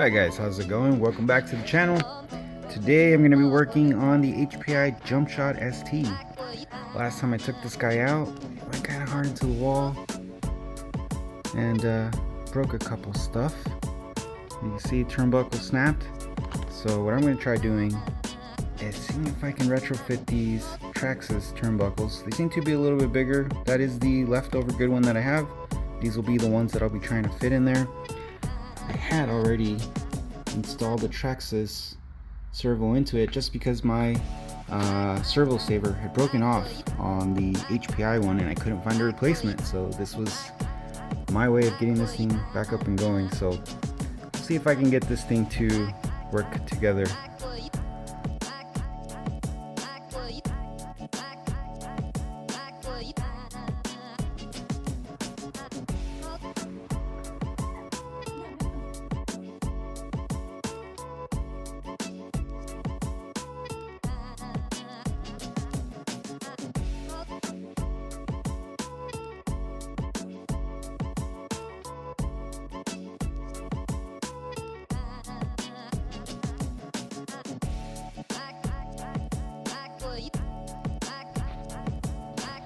Hi guys, how's it going? Welcome back to the channel. Today I'm going to be working on the HPI jumpshot ST. Last time I took this guy out, it went kind of hard into the wall and broke a couple stuff. You can see turnbuckle snapped. So what I'm going to try doing is seeing if I can retrofit these Traxxas turnbuckles. They seem to be a little bit bigger. That is the leftover good one that I have. These will be the ones that I'll be trying to fit in there. I had already installed the Traxxas servo into it just because my servo saver had broken off on the HPI one and I couldn't find a replacement, so this was my way of getting this thing back up and going. So let's see if I can get this thing to work together.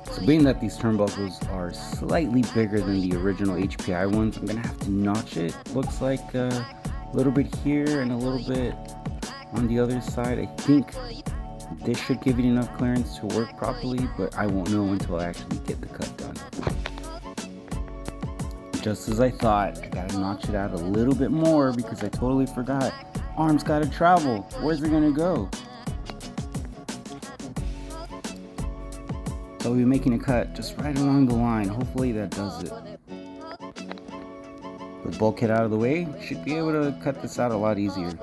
So being that these turnbuckles are slightly bigger than the original HPI ones, I'm gonna have to notch it. Looks like a little bit here and a little bit on the other side. I think this should give it enough clearance to work properly, but I won't know until I actually get the cut done. Just as I thought, I gotta notch it out a little bit more because I totally forgot. Arm's gotta travel. Where's it gonna go? So we'll be making a cut just right along the line. Hopefully that does it. With bulkhead out of the way, should be able to cut this out a lot easier.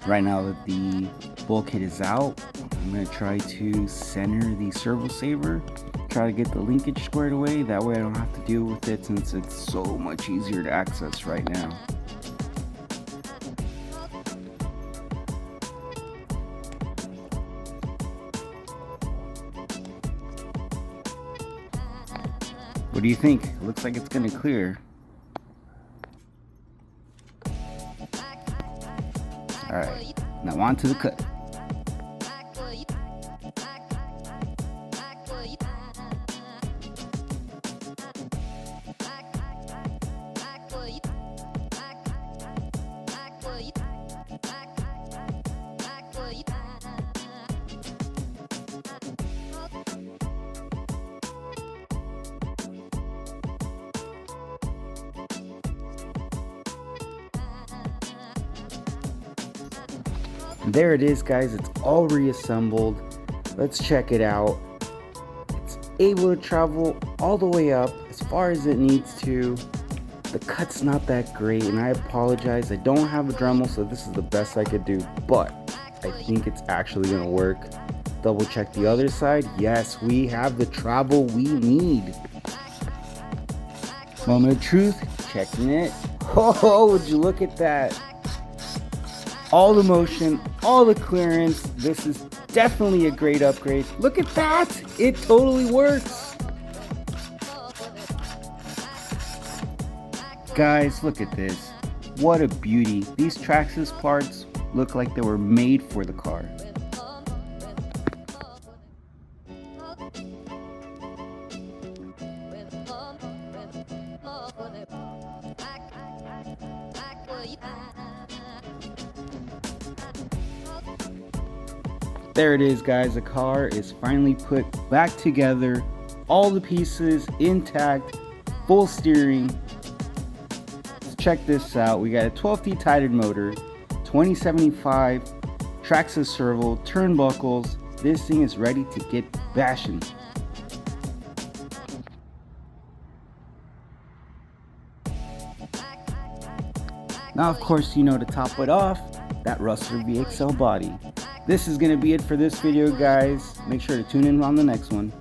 Right now that the bulkhead is out, I'm going to try to center the servo saver, try to get the linkage squared away. That way I don't have to deal with it since it's so much easier to access right now. What do you think? Looks like it's gonna clear. Alright, now on to the cut. There it is, guys. It's all reassembled. Let's check it out. It's able to travel all the way up as far as it needs to. The cut's not that great, and I apologize. I don't have a Dremel, so this is the best I could do, but I think it's actually gonna work. Double check the other side. Yes, we have the travel we need. Moment of truth, checking it. Oh, would you look at that? All the motion, all the clearance. This is definitely a great upgrade. Look at that, it totally works. Guys, look at this. What a beauty. These Traxxas parts look like they were made for the car. There it is, guys. The car is finally put back together. All the pieces intact, full steering. Let's check this out. We got a 12T tided motor, 2075 Traxxas servo, turnbuckles. This thing is ready to get bashing. Now, of course, to top it off, that Rustler VXL body. This is going to be it for this video, guys. Make sure to tune in on the next one.